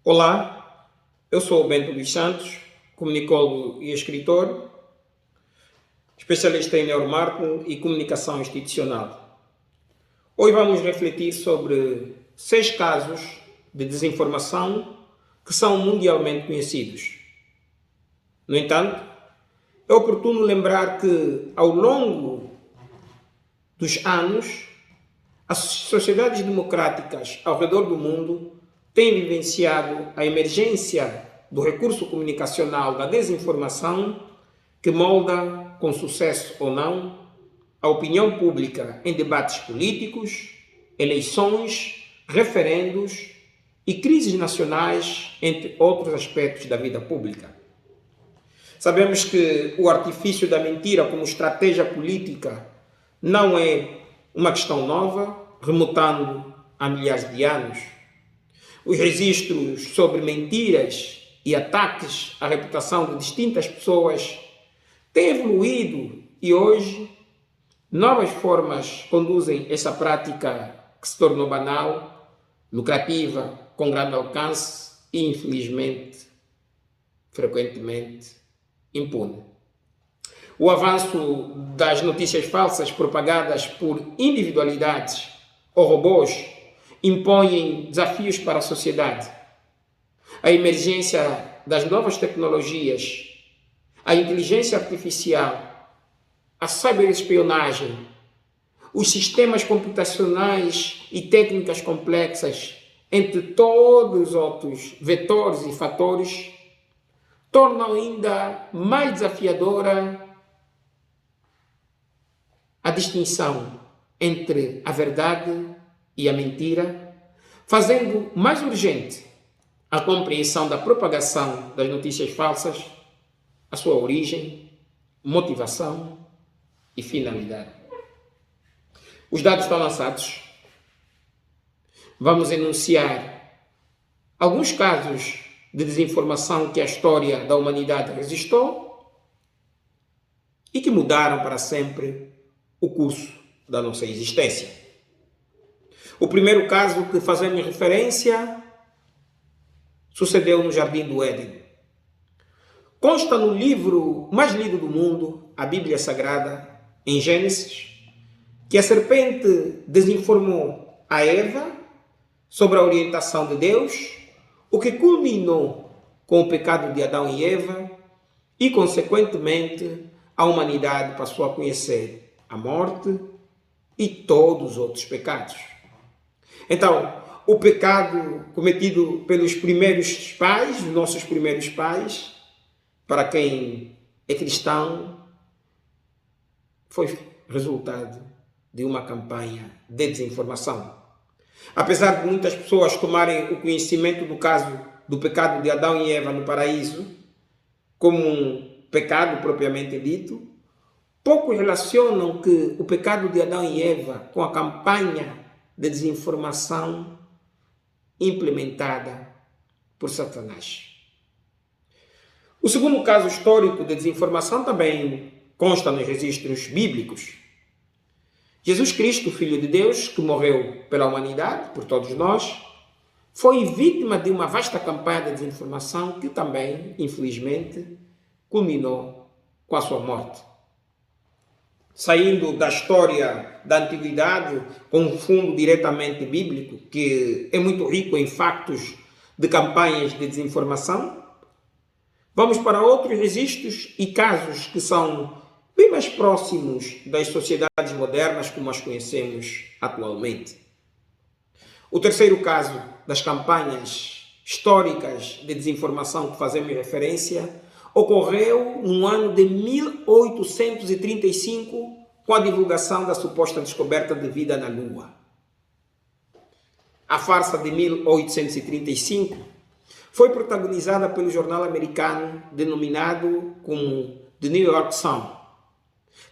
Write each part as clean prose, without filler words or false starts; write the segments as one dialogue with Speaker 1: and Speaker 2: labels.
Speaker 1: Olá, eu sou o Bento dos Santos, comunicólogo e escritor, especialista em neuromarketing e comunicação institucional. Hoje vamos refletir sobre 6 casos de desinformação que são mundialmente conhecidos. No entanto, é oportuno lembrar que, ao longo dos anos, as sociedades democráticas ao redor do mundo têm vivenciado a emergência do recurso comunicacional da desinformação que molda, com sucesso ou não, a opinião pública em debates políticos, eleições, referendos e crises nacionais, entre outros aspectos da vida pública. Sabemos que o artifício da mentira como estratégia política não é uma questão nova, remontando a milhares de anos. Os registros sobre mentiras e ataques à reputação de distintas pessoas têm evoluído e hoje novas formas conduzem essa prática que se tornou banal, lucrativa, com grande alcance e, infelizmente, frequentemente impune. O avanço das notícias falsas propagadas por individualidades ou robôs impõem desafios para a sociedade. A emergência das novas tecnologias, a inteligência artificial, a ciberespionagem, os sistemas computacionais e técnicas complexas, entre todos os outros vetores e fatores, tornam ainda mais desafiadora a distinção entre a verdade e a mentira, fazendo mais urgente a compreensão da propagação das notícias falsas, a sua origem, motivação e finalidade. Os dados estão lançados. Vamos enunciar alguns casos de desinformação que a história da humanidade resistiu e que mudaram para sempre o curso da nossa existência. O primeiro caso que fazemos referência sucedeu no Jardim do Éden. Consta no livro mais lido do mundo, a Bíblia Sagrada, em Gênesis, que a serpente desinformou a Eva sobre a orientação de Deus, o que culminou com o pecado de Adão e Eva e, consequentemente, a humanidade passou a conhecer a morte e todos os outros pecados. Então, o pecado cometido pelos primeiros pais, os nossos primeiros pais, para quem é cristão, foi resultado de uma campanha de desinformação. Apesar de muitas pessoas tomarem o conhecimento do caso do pecado de Adão e Eva no paraíso como um pecado propriamente dito, poucos relacionam que o pecado de Adão e Eva com a campanha de desinformação implementada por Satanás. O segundo caso histórico de desinformação também consta nos registros bíblicos. Jesus Cristo, Filho de Deus, que morreu pela humanidade, por todos nós, foi vítima de uma vasta campanha de desinformação que também, infelizmente, culminou com a sua morte. Saindo da história da antiguidade, com um fundo diretamente bíblico, que é muito rico em factos de campanhas de desinformação, vamos para outros registros e casos que são bem mais próximos das sociedades modernas como as conhecemos atualmente. O terceiro caso das campanhas históricas de desinformação que fazemos referência ocorreu no ano de 1835 com a divulgação da suposta descoberta de vida na Lua. A farsa de 1835 foi protagonizada pelo jornal americano denominado como The New York Sun,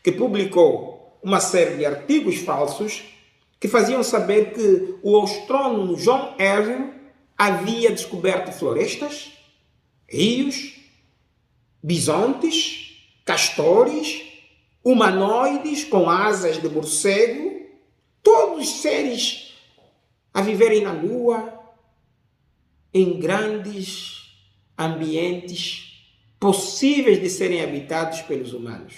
Speaker 1: que publicou uma série de artigos falsos que faziam saber que o astrônomo John Herschel havia descoberto florestas, rios, bisontes, castores, humanoides com asas de morcego, todos seres a viverem na Lua, em grandes ambientes possíveis de serem habitados pelos humanos.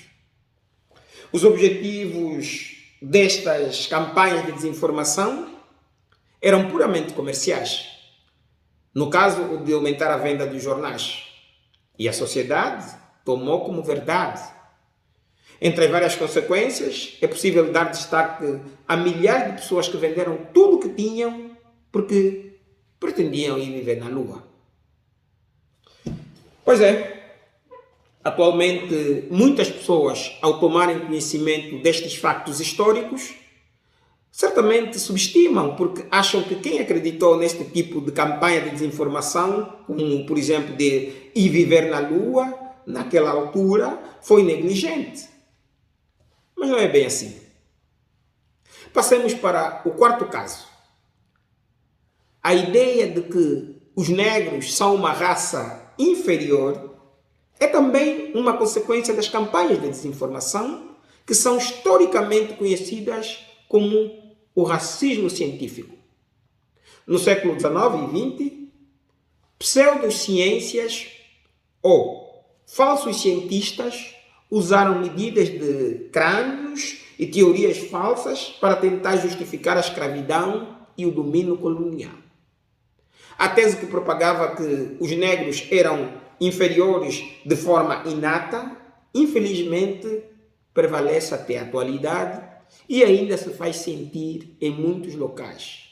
Speaker 1: Os objetivos destas campanhas de desinformação eram puramente comerciais. No caso, o de aumentar a venda dos jornais. E a sociedade tomou como verdade. Entre as várias consequências, é possível dar destaque a milhares de pessoas que venderam tudo o que tinham porque pretendiam ir viver na Lua. Pois é, atualmente muitas pessoas, ao tomarem conhecimento destes factos históricos, certamente subestimam porque acham que quem acreditou neste tipo de campanha de desinformação, como por exemplo de ir viver na Lua, naquela altura, foi negligente. Mas não é bem assim. Passemos para o quarto caso. A ideia de que os negros são uma raça inferior é também uma consequência das campanhas de desinformação que são historicamente conhecidas como o racismo científico. No século XIX e XX, pseudociências ou falsos cientistas usaram medidas de crânios e teorias falsas para tentar justificar a escravidão e o domínio colonial. A tese que propagava que os negros eram inferiores de forma inata, infelizmente, prevalece até a atualidade e ainda se faz sentir em muitos locais.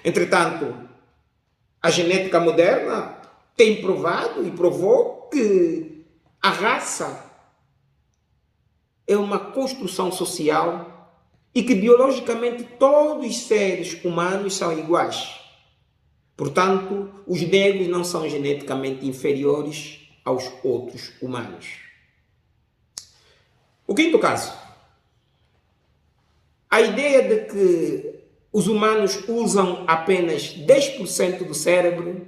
Speaker 1: Entretanto, a genética moderna tem provado e provou que a raça é uma construção social e que biologicamente todos os seres humanos são iguais. Portanto, os negros não são geneticamente inferiores aos outros humanos. O quinto caso. A ideia de que os humanos usam apenas 10% do cérebro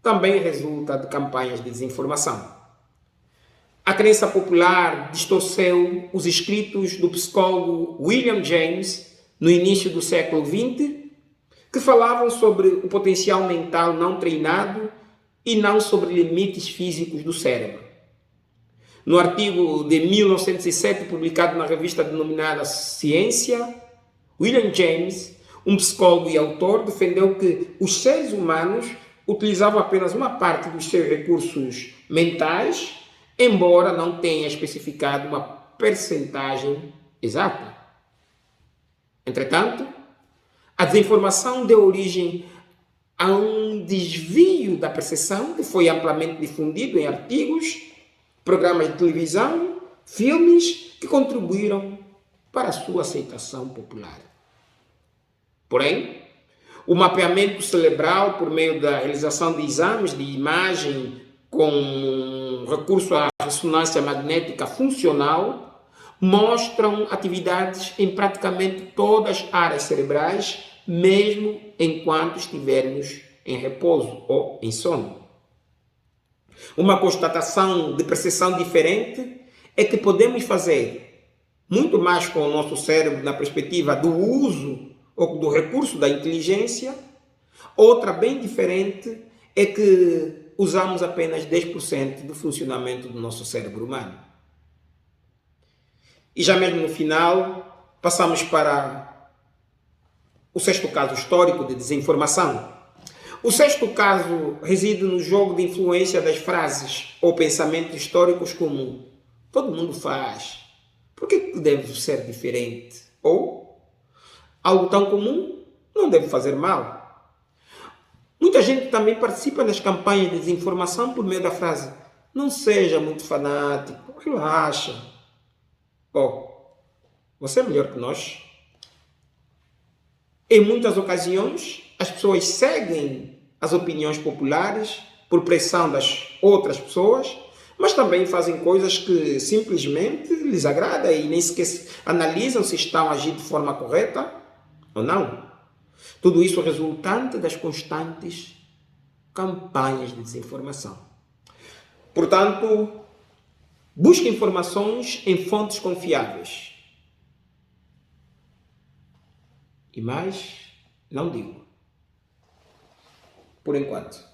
Speaker 1: também resulta de campanhas de desinformação. A crença popular distorceu os escritos do psicólogo William James no início do século XX, que falavam sobre o potencial mental não treinado e não sobre limites físicos do cérebro. No artigo de 1907, publicado na revista denominada Ciência, William James, um psicólogo e autor, defendeu que os seres humanos utilizavam apenas uma parte dos seus recursos mentais, embora não tenha especificado uma percentagem exata. Entretanto, a desinformação deu origem a um desvio da percepção que foi amplamente difundido em artigos, programas de televisão, filmes que contribuíram para a sua aceitação popular. Porém, o mapeamento cerebral por meio da realização de exames de imagem com recurso à ressonância magnética funcional mostram atividades em praticamente todas as áreas cerebrais, mesmo enquanto estivermos em repouso ou em sono. Uma constatação de percepção diferente é que podemos fazer muito mais com o nosso cérebro na perspectiva do uso ou do recurso da inteligência. Outra bem diferente é que usamos apenas 10% do funcionamento do nosso cérebro humano. E já mesmo no final, passamos para o sexto caso histórico de desinformação. O sexto caso reside no jogo de influência das frases ou pensamentos históricos como todo mundo faz, por que deve ser diferente? Ou algo tão comum não deve fazer mal. Muita gente também participa nas campanhas de desinformação por meio da frase não seja muito fanático, relaxa. Você é melhor que nós. Em muitas ocasiões, as pessoas seguem as opiniões populares por pressão das outras pessoas, mas também fazem coisas que simplesmente lhes agrada e nem sequer analisam se estão agindo de forma correta ou não. Tudo isso resultante das constantes campanhas de desinformação. Portanto, busque informações em fontes confiáveis. E mais, não digo. por enquanto.